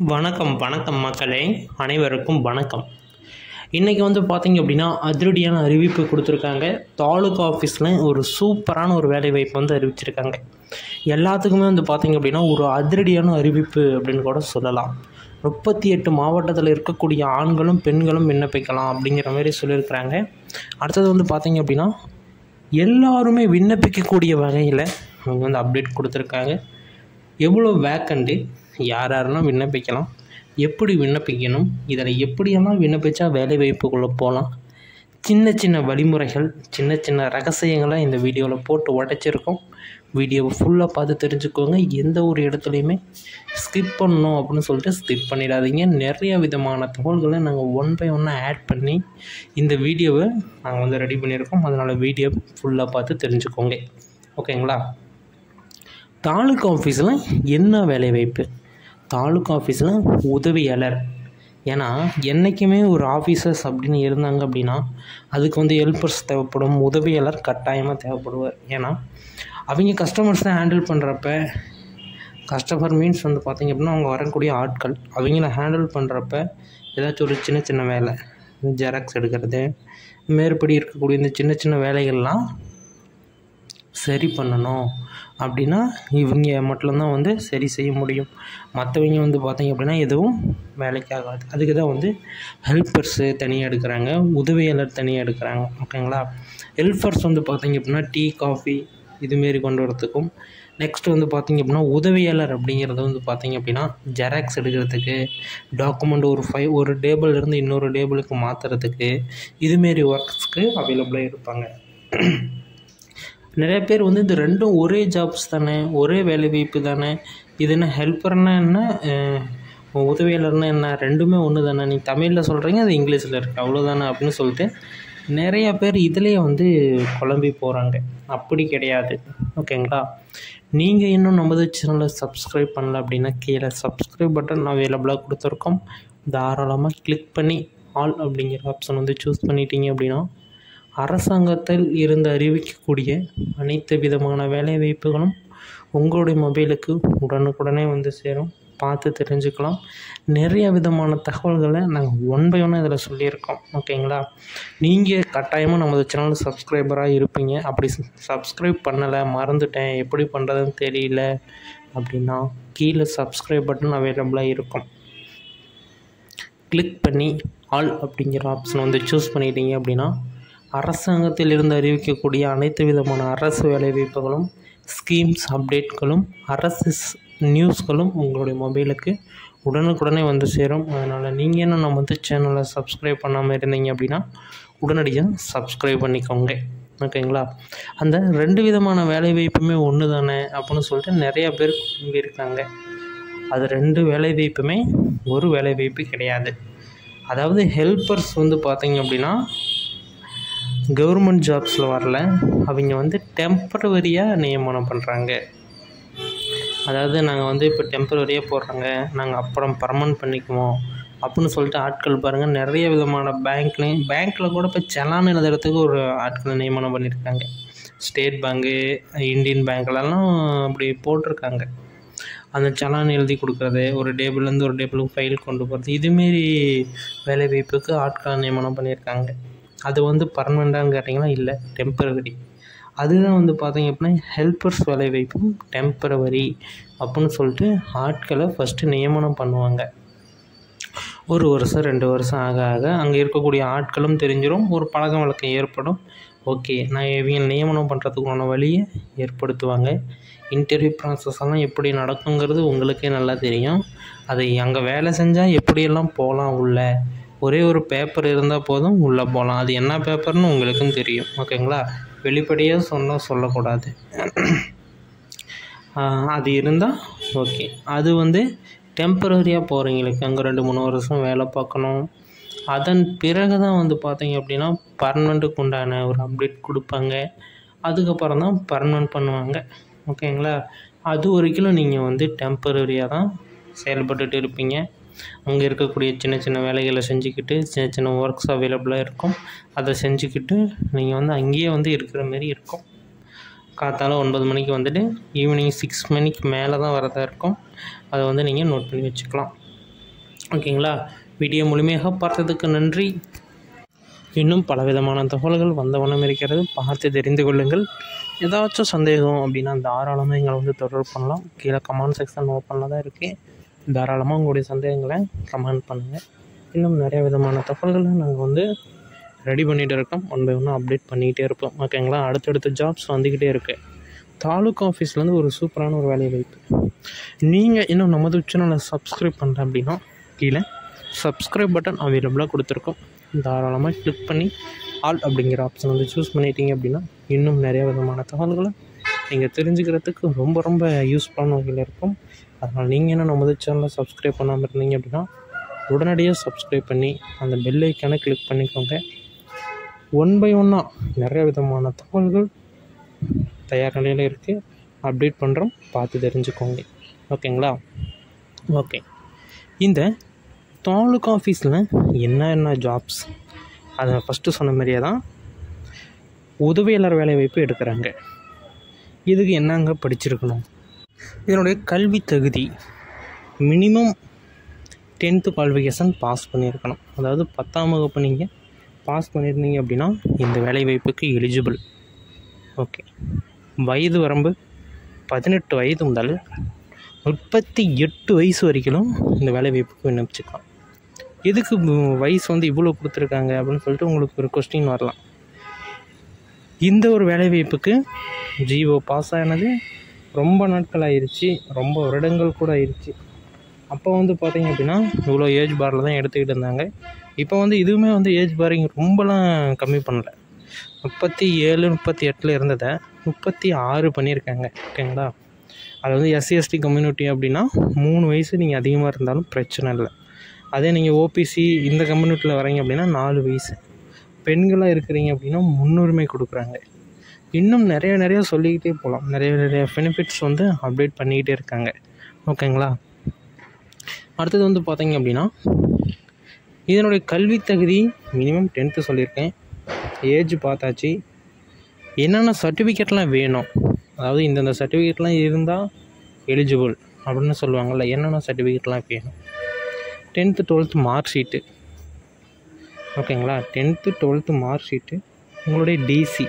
வணக்கம் வணக்கம் மக்களே, அனைவருக்கும் வணக்கம். இன்றைக்கி பார்த்தீங்க அப்படின்னா அதிரடியான அறிவிப்பு கொடுத்துருக்காங்க. தாலுகா ஆஃபீஸில் ஒரு சூப்பரான ஒரு வேலைவாய்ப்பு அறிவிச்சிருக்காங்க. எல்லாத்துக்குமே பார்த்தீங்க அப்படின்னா ஒரு அதிரடியான அறிவிப்பு அப்படின்னு கூட சொல்லலாம். 38 மாவட்டத்தில் இருக்கக்கூடிய ஆண்களும் பெண்களும் விண்ணப்பிக்கலாம் அப்படிங்கிற மாதிரி சொல்லியிருக்கிறாங்க. அடுத்தது பார்த்தீங்க அப்படின்னா எல்லாருமே விண்ணப்பிக்கக்கூடிய வகையில் அவங்க அப்டேட் கொடுத்துருக்காங்க. எவ்வளோ வேக்கண்ட்டு, யார் யாரெல்லாம் விண்ணப்பிக்கலாம், எப்படி விண்ணப்பிக்கணும், இதில் எப்படியெல்லாம் விண்ணப்பித்தா வேலைவாய்ப்புக்குள்ளே போகலாம், சின்ன சின்ன வழிமுறைகள், சின்ன சின்ன ரகசியங்களை இந்த வீடியோவில் போட்டு உடைச்சிருக்கோம். வீடியோவை ஃபுல்லாக பார்த்து தெரிஞ்சுக்கோங்க. எந்த ஒரு இடத்துலையுமே ஸ்கிப் பண்ணணும் அப்படின்னு சொல்லிட்டு ஸ்கிப் பண்ணிடாதீங்க. நிறைய விதமான தகவல்களை நாங்கள் ஒன் பை ஒன்னாக ஆட் பண்ணி இந்த வீடியோவை நாங்கள் ரெடி பண்ணியிருக்கோம். அதனால் வீடியோ ஃபுல்லாக பார்த்து தெரிஞ்சுக்கோங்க. ஓகேங்களா? தாலுகா ஆஃபீஸில் என்ன வேலைவாய்ப்பு? தாலுகா ஆஃபீஸில் உதவியாளர். ஏன்னா என்றைக்குமே ஒரு ஆஃபீஸர்ஸ் அப்படின்னு இருந்தாங்க அப்படின்னா அதுக்கு ஹெல்ப்பர்ஸ் தேவைப்படும், உதவியாளர் கட்டாயமாக தேவைப்படுவார். ஏன்னா அவங்க கஸ்டமர்ஸை ஹேண்டில் பண்ணுறப்ப, கஸ்டமர் மீன்ஸ் பார்த்திங்க அப்படின்னா அவங்க வரக்கூடிய ஆட்கள், அவங்கள ஹேண்டில் பண்ணுறப்ப ஏதாச்சும் ஒரு சின்ன சின்ன வேலை, ஜெராக்ஸ் எடுக்கிறது, மேற்படி இருக்கக்கூடிய இந்த சின்ன சின்ன வேலைகள்லாம் சரி பண்ணணும் அப்படின்னா இவங்க மட்டும்தான் சரி செய்ய முடியும். மற்றவங்க பார்த்திங்க அப்படின்னா எதுவும் வேலைக்கு ஆகாது. அதுக்கு தான் ஹெல்ப்பர்ஸு தனியாக எடுக்கிறாங்க, உதவியாளர் தனியாக எடுக்கிறாங்க. ஓகேங்களா? ஹெல்ப்பர்ஸ் பார்த்திங்க அப்படின்னா டீ காஃபி இதுமாரி கொண்டு வரத்துக்கும், நெக்ஸ்ட்டு பார்த்திங்க அப்படின்னா உதவியாளர் அப்படிங்கிறது பார்த்திங்க அப்படின்னா ஜெராக்ஸ் எடுக்கிறதுக்கு, டாக்குமெண்ட் ஒரு டேபிள்லேருந்து இன்னொரு டேபிளுக்கு மாற்றுறதுக்கு, இதுமாரி ஒர்க்ஸ்க்கு அவைலபிளாக இருப்பாங்க. நிறைய பேர் இந்த ரெண்டும் ஒரே ஜாப்ஸ் தானே, ஒரே வேலைவாய்ப்பு தானே, இது என்ன ஹெல்ப்பர்னா என்ன, உதவியாளர்னா என்ன, ரெண்டுமே ஒன்று தானே, நீங்கள் தமிழில் சொல்கிறீங்க அது இங்கிலீஷில் இருக்குது அவ்வளோதானே அப்படின்னு சொல்லிட்டு நிறைய பேர் இதிலே குழம்பி போகிறாங்க. அப்படி கிடையாது. ஓகேங்களா? நீங்கள் இன்னும் நமது சேனலை சப்ஸ்கிரைப் பண்ணல அப்படின்னா கீழே சப்ஸ்கிரைப் பட்டன் அவைலபிளாக கொடுத்துருக்கோம். தாராளமாக கிளிக் பண்ணி ஆல் அப்படிங்கிற ஆப்ஷன் சூஸ் பண்ணிட்டீங்க அப்படின்னா அரசாங்கத்தில் இருந்து அறிவிக்கக்கூடிய அனைத்து விதமான வேலைவாய்ப்புகளும் உங்களுடைய மொபைலுக்கு உடனுக்குடனே சேரும். பார்த்து தெரிஞ்சுக்கலாம். நிறைய விதமான தகவல்களை நாங்கள் ஒன் பை ஒன்னாக இதில் சொல்லியிருக்கோம். ஓகேங்களா? நீங்கள் கட்டாயமாக நமது சேனல் சப்ஸ்கிரைபராக இருப்பீங்க. அப்படி சப்ஸ்கிரைப் பண்ணலை, மறந்துட்டேன், எப்படி பண்ணுறதுன்னு தெரியல அப்படின்னா கீழே சப்ஸ்கிரைப் பட்டன் அவைலபிளாக இருக்கும். கிளிக் பண்ணி ஆல் அப்படிங்கிற ஆப்ஷன் சூஸ் பண்ணிட்டீங்க அப்படின்னா அரசாங்கத்தில் இருந்து அறிவிக்கக்கூடிய அனைத்து விதமான அரசு வேலைவாய்ப்புகளும், ஸ்கீம்ஸ் அப்டேட்களும், அரசு நியூஸ்களும் உங்களுடைய மொபைலுக்கு உடனுக்குடனே சேரும். அதனால் நீங்கள் என்ன நம்ம சேனலை சப்ஸ்கிரைப் பண்ணாமல் இருந்தீங்க அப்படின்னா உடனடியாக சப்ஸ்கிரைப் பண்ணிக்கோங்க. ஓகேங்களா? அந்த ரெண்டு விதமான வேலைவாய்ப்புமே ஒன்று தானே அப்படின்னு சொல்லிட்டு நிறையா பேர் இருக்காங்க. அது ரெண்டு வேலைவாய்ப்புமே ஒரு வேலைவாய்ப்பு கிடையாது. அதாவது ஹெல்ப்பர்ஸ் பார்த்திங்க அப்படின்னா கவர்மெண்ட் ஜாப்ஸில் வரல, அவங்க டெம்பரவரியாக நியமனம் பண்ணுறாங்க. அதாவது நாங்கள் இப்போ டெம்பரவரியாக போடுறாங்க, நாங்கள் அப்புறம் பர்மனன்ட் பண்ணிக்குவோம் அப்படின்னு சொல்லிட்டு ஆட்கள் பாருங்கள் நிறைய விதமான பேங்க்கில் கூட இப்போ செலான் எழுதுறதுக்கு ஒரு ஆட்களை நியமனம் பண்ணியிருக்காங்க. ஸ்டேட் பேங்கு, இந்தியன் பேங்க்லலாம் அப்படி போட்டிருக்காங்க. அந்த செலான் எழுதி கொடுக்குறது, ஒரு டேபிள்லேருந்து ஒரு டேபிளுக்கு ஃபைல் கொண்டு போகிறது, இதுமாரி வேலைவாய்ப்புக்கு ஆட்களை நியமனம் பண்ணியிருக்காங்க. அது பர்மனெண்ட்டான்னு கேட்டிங்கன்னா இல்லை, டெம்பரவரி. அதுதான் பார்த்திங்க அப்படின்னா ஹெல்ப்பர்ஸ் வேலைவாய்ப்பும் டெம்பரவரி அப்படின்னு சொல்லிட்டு ஆட்களை ஃபஸ்ட்டு நியமனம் பண்ணுவாங்க. 1 வருஷம் 2 வருஷம் ஆக ஆக அங்கே இருக்கக்கூடிய ஆட்களும் தெரிஞ்சிடும், ஒரு பழக்க வழக்கம் ஏற்படும். ஓகே, நான் இவங்க நியமனம் பண்ணுறதுக்கான வழியை ஏற்படுத்துவாங்க. இன்டர்வியூ ப்ராசஸ் எல்லாம் எப்படி நடக்குங்கிறது உங்களுக்கே நல்லா தெரியும். அதை அங்கே வேலை செஞ்சால் எப்படியெல்லாம் போகலாம், உள்ள ஒரே ஒரு பேப்பர் இருந்தால் போதும் உள்ளே போகலாம். அது என்ன பேப்பர்னு உங்களுக்கும் தெரியும். ஓகேங்களா? வெளிப்படையாக சொல்லக்கூடாது. அது இருந்தால் ஓகே. அது டெம்பரரியாக போகிறவங்களுக்கு அங்கே 2-3 வருஷம் வேலை பார்க்கணும். அதன் பிறகு தான் பார்த்திங்க அப்படின்னா பர்மனெண்ட்டுக்கு உண்டான ஒரு அப்டேட் கொடுப்பாங்க. அதுக்கப்புறம் தான் பர்மனெண்ட் பண்ணுவாங்க. ஓகேங்களா? அது வரைக்கும் நீங்கள் டெம்பரரியாக தான் செயல்பட்டுட்டு இருப்பீங்க. அங்கே இருக்கக்கூடிய சின்ன சின்ன வேலைகளை செஞ்சுக்கிட்டு, சின்ன சின்ன ஒர்க்ஸ் அவைலபிளாக இருக்கும், அதை செஞ்சுக்கிட்டு நீங்கள் அங்கேயே இருக்கிற மாரி இருக்கும். காத்தால 9 மணிக்கு ஈவினிங் 6 மணிக்கு மேலே தான் வரதா இருக்கும். அதை நீங்கள் நோட் பண்ணி வச்சுக்கலாம். ஓகேங்களா? வீடியோ முழுமையாக பார்த்ததுக்கு நன்றி. இன்னும் பலவிதமான தகவல்கள் வந்த வண்ணம் இருக்கிறது, பார்த்து தெரிந்து கொள்ளுங்கள். ஏதாச்சும் சந்தேகம் அப்படின்னா தாராளமாக எங்களை வந்து தொடர்பு பண்ணலாம். கீழே கமெண்ட் செக்ஷன் ஓப்பனில் தான் இருக்குது. தாராளமாக உங்களுடைய சந்தேகங்களை கமெண்ட் பண்ணுங்கள். இன்னும் நிறைய விதமான தகவல்களை நாங்கள் வந்து ரெடி பண்ணிகிட்டு இருக்கோம். ஒன் பை ஒன்று அப்டேட் பண்ணிக்கிட்டே இருப்போம். ஓகேங்களா? அடுத்தடுத்த ஜாப்ஸ் வந்துக்கிட்டே இருக்குது. தாலுக்கா ஆஃபீஸ்லேருந்து ஒரு சூப்பரான ஒரு வேலை வாய்ப்பு. நீங்கள் இன்னும் நமது சேனலை சப்ஸ்கிரைப் பண்ணுறேன் அப்படின்னா கீழே சப்ஸ்கிரைப் பட்டன் அவைலபிளாக கொடுத்துருக்கோம். தாராளமாக கிளிக் பண்ணி ஆல் அப்படிங்கிற ஆப்ஷன் வந்து சூஸ் பண்ணிட்டீங்க அப்படின்னா இன்னும் நிறைய விதமான தகவல்களை நீங்கள் தெரிஞ்சுக்கிறதுக்கு ரொம்ப ரொம்ப யூஸ்ஃபுல்லான வகையில் இருக்கும். அதனால் நீங்கள் என்ன நமது சேனலை சப்ஸ்கிரைப் பண்ணாமல் இருந்தீங்க அப்படின்னா உடனடியாக சப்ஸ்கிரைப் பண்ணி அந்த பெல் ஐக்கானை கிளிக் பண்ணிக்கோங்க. ஒன் பை ஒன்னாக நிறைய விதமான தகவல்கள் தயார் நிலையில் இருக்குது. அப்டேட் பண்ணுறோம், பார்த்து தெரிஞ்சுக்கோங்க. ஓகேங்களா? ஓகே, இந்த தாலுக்கா ஆஃபீஸில் என்ன ஜாப்ஸ், அதை ஃபஸ்ட்டு சொன்ன மாதிரியே தான் உதவியாளர் வேலை வாய்ப்பு எடுக்கிறாங்க. இதுக்கு என்னங்க படிச்சிருக்கணும்? இதனுடைய கல்வி தகுதி மினிமம் 10th குவாலிஃபிகேஷன் பாஸ் பண்ணியிருக்கணும். அதாவது 10ஆம் வகுப்பு நீங்கள் பாஸ் பண்ணியிருந்தீங்க அப்படின்னா இந்த வேலை வாய்ப்புக்கு எலிஜிபிள். ஓகே, வயது வரம்பு 18 வயது முதல் 38 வயசு வரைக்கும் இந்த வேலை வாய்ப்புக்கு விண்ணப்பிச்சுக்கலாம். எதுக்கு வயசு வந்து இவ்வளோ கொடுத்துருக்காங்க அப்படின்னு சொல்லிட்டு உங்களுக்கு ஒரு கொஸ்டின் வரலாம். இந்த ஒரு வேலை வாய்ப்புக்கு ஜிஓ பாஸ் ஆனது ரொம்ப நாட்கள் ஆயிடுச்சு, ரொம்ப வருடங்கள் கூட ஆயிடுச்சு. அப்போ வந்து பார்த்தீங்க அப்படின்னா இவ்வளோ ஏஜ் பாரில் தான் எடுத்துக்கிட்டு இருந்தாங்க. இப்போ வந்து இதுவுமே வந்து ஏஜ் பாரிங் ரொம்பலாம் கம்மி பண்ணலை. 37 38 இருந்ததை 36 பண்ணியிருக்காங்க. ஓகேங்களா? அது வந்து SC/ST கம்யூனிட்டி அப்படின்னா 3 வயசு நீங்கள் அதிகமாக இருந்தாலும் பிரச்சனை இல்லை. அதே நீங்கள் ஓபிசி இந்த கம்யூனிட்டியில் வரீங்க அப்படின்னா 4 வயசு. பெண்களாக இருக்கிறீங்க அப்படின்னா முன்னுரிமை கொடுக்குறாங்க. இன்னும் நிறைய சொல்லிக்கிட்டே போகலாம். நிறைய பெனிஃபிட்ஸ் வந்து அப்டேட் பண்ணிக்கிட்டே இருக்காங்க. ஓகேங்களா? அடுத்தது வந்து பார்த்தீங்க அப்படின்னா இதனுடைய கல்வி தகுதி மினிமம் 10th சொல்லியிருக்கேன். ஏஜ் பார்த்தாச்சு. என்னென்ன சர்டிஃபிகேட்லாம் வேணும், அதாவது இந்தந்த சர்டிஃபிகேட்லாம் இருந்தால் எலிஜிபிள் அப்படின்னு சொல்லுவாங்கள்ல, என்னென்ன சர்டிஃபிகேட்லாம் வேணும்? 10th 12th mark sheet. ஓகேங்களா? 10th 12th மார்க் ஷீட்டு, உங்களுடைய டிசி,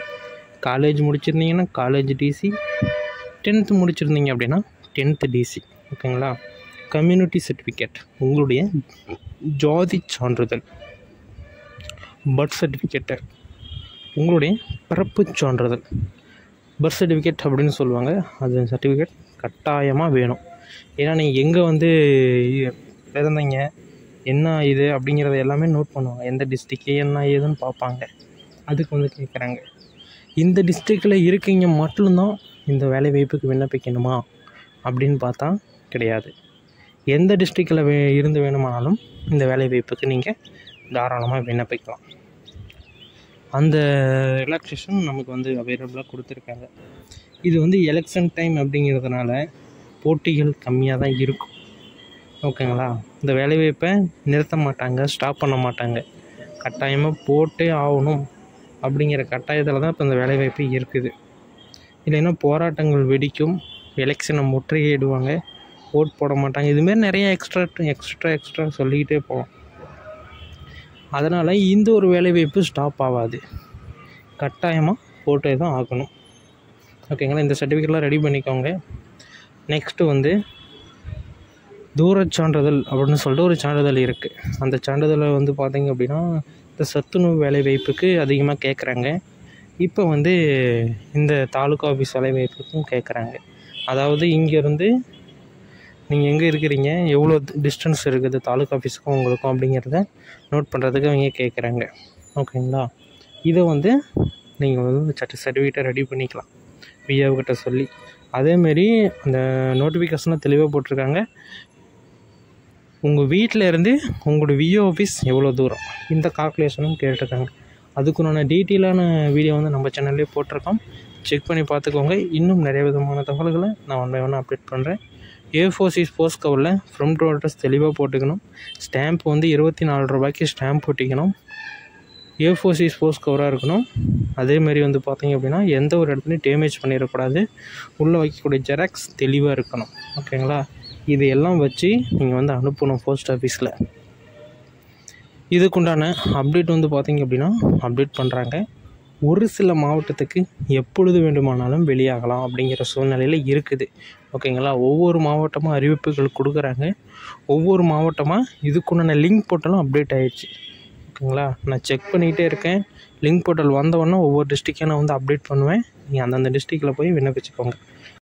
காலேஜ் முடிச்சிருந்தீங்கன்னா காலேஜ் டிசி, 10th முடிச்சிருந்தீங்க அப்படின்னா 10th டிசி. ஓகேங்களா? கம்யூனிட்டி சர்டிஃபிகேட், உங்களுடைய ஜாதி சான்றிதழ், பர்த் சர்டிஃபிகேட்டு, உங்களுடைய பிறப்பு சான்றிதழ், பர்த் சர்டிஃபிகேட் அப்படின்னு சொல்லுவாங்க. அது சர்டிஃபிகேட் கட்டாயமாக வேணும். ஏன்னா நீங்கள் எங்கே வந்து பிறந்தீங்க, என்ன இது அப்படிங்கிறத எல்லாமே நோட் பண்ணுவாங்க. எந்த டிஸ்ட்ரிக்டு என்ன ஏதுன்னு பார்ப்பாங்க. அதுக்கு வந்து கேட்குறாங்க. இந்த டிஸ்ட்ரிக்டில் இருக்கீங்க மட்டும்தான் இந்த வேலை வாய்ப்புக்கு விண்ணப்பிக்கணுமா அப்படின்னு பார்த்தா கிடையாது. எந்த டிஸ்ட்ரிக்டில் இருந்து வேணுமானாலும் இந்த வேலை வாய்ப்புக்கு நீங்கள் தாராளமாக விண்ணப்பிக்கலாம். அந்த ரிலாக்ஸேஷன் நமக்கு வந்து அவைலபிளாக கொடுத்துருக்காங்க. இது வந்து எலெக்ஷன் டைம் அப்படிங்கிறதுனால போட்டிகள் கம்மியாக தான் இருக்கும். ஓகேங்களா? இந்த வேலைவாய்ப்பை நிறுத்த மாட்டாங்க, ஸ்டாப் பண்ண மாட்டாங்க. கட்டாயமாக போட்டே ஆகணும் அப்படிங்கிற கட்டாயத்தில் தான் இப்போ இந்த வேலைவாய்ப்பு இருக்குது. இல்லைன்னா போராட்டங்கள் வெடிக்கும், எலெக்ஷனை முற்றுகையிடுவாங்க, ஓட் போட மாட்டாங்க. இதுமாரி நிறைய எக்ஸ்ட்ரா சொல்லிக்கிட்டே போகலாம். அதனால் இந்த ஒரு வேலைவாய்ப்பு ஸ்டாப் ஆகாது, கட்டாயமாக போட்டே தான் ஆகணும். ஓகேங்களா? இந்த சர்டிஃபிகேட்லாம் ரெடி பண்ணிக்கோங்க. நெக்ஸ்ட்டு வந்து தூரச் சான்றிதழ் அப்படின்னு சொல்லிட்டு ஒரு சான்றிதழ் இருக்குது. அந்த சான்றிதழை வந்து பார்த்திங்க அப்படின்னா இந்த சத்துணவு வேலை வாய்ப்புக்கு அதிகமாக கேட்குறாங்க. இப்போ வந்து இந்த தாலுக்கா ஆஃபீஸ் வேலை வாய்ப்புக்கும் கேட்குறாங்க. அதாவது இங்கேருந்து நீங்கள் எங்கே இருக்கிறீங்க, எவ்வளோ டிஸ்டன்ஸ் இருக்குது தாலுக்கா ஆஃபீஸுக்கும் உங்களுக்கும் அப்படிங்கிறத நோட் பண்ணுறதுக்கு அவங்க கேட்குறாங்க. ஓகேங்களா? இதை வந்து நீங்கள் வந்து சர்டிஃபிகேட்டை ரெடி பண்ணிக்கலாம் விஏஓக்கிட்ட சொல்லி. அதேமாரி அந்த நோட்டிஃபிகேஷனை தெளிவாக போட்டிருக்காங்க. உங்கள் வீட்டில் இருந்து உங்களோட விஏஓ ஆஃபீஸ் எவ்வளோ தூரம், இந்த கால்குலேஷனும் கேட்டிருக்காங்க. அதுக்குண்டான டீட்டெயிலான வீடியோ வந்து நம்ம சேனல்லே போட்டிருக்கோம், செக் பண்ணி பார்த்துக்கோங்க. இன்னும் நிறைய விதமான தகவல்களை நான் ஒன் பை ஒன் அப்டேட் பண்ணுறேன். A4 சைஸ் போஸ்ட் கவரில் ஃப்ரண்ட் டோர் அட்ரஸ் தெளிவாக போட்டுக்கணும். ஸ்டாம்ப் வந்து 24 ரூபாய்க்கு ஸ்டாம்ப் போட்டிக்கணும். A4 சைஸ் போஸ்ட் கவராக இருக்கணும். அதேமாரி வந்து பார்த்திங்க அப்படின்னா எந்த ஒரு இடத்துலையும் டேமேஜ் பண்ணிடக்கூடாது. உள்ளே வைக்கக்கூடிய ஜெராக்ஸ் தெளிவாக இருக்கணும். ஓகேங்களா? இது எல்லாம் வச்சு நீங்கள் வந்து அனுப்பணும் போஸ்ட் ஆஃபீஸில். இதுக்குண்டான அப்டேட் வந்து பார்த்திங்க அப்படின்னா அப்டேட் பண்ணுறாங்க. ஒரு சில மாவட்டத்துக்கு எப்பொழுது வேண்டுமானாலும் வெளியாகலாம் அப்படிங்கிற சூழ்நிலையில் இருக்குது. ஓகேங்களா? ஒவ்வொரு மாவட்டமாக அறிவிப்புகள் கொடுக்குறாங்க. ஒவ்வொரு மாவட்டமாக இதுக்குண்டான லிங்க் போர்ட்டலும் அப்டேட் ஆகிடுச்சு. ஓகேங்களா? நான் செக் பண்ணிக்கிட்டே இருக்கேன். லிங்க் போர்ட்டல் வந்தவொடனே ஒவ்வொரு டிஸ்ட்ரிக்டாக நான் வந்து அப்டேட் பண்ணுவேன். நீங்கள் அந்தந்த டிஸ்ட்ரிக்டில் போய் விண்ணப்பிச்சுக்கோங்க.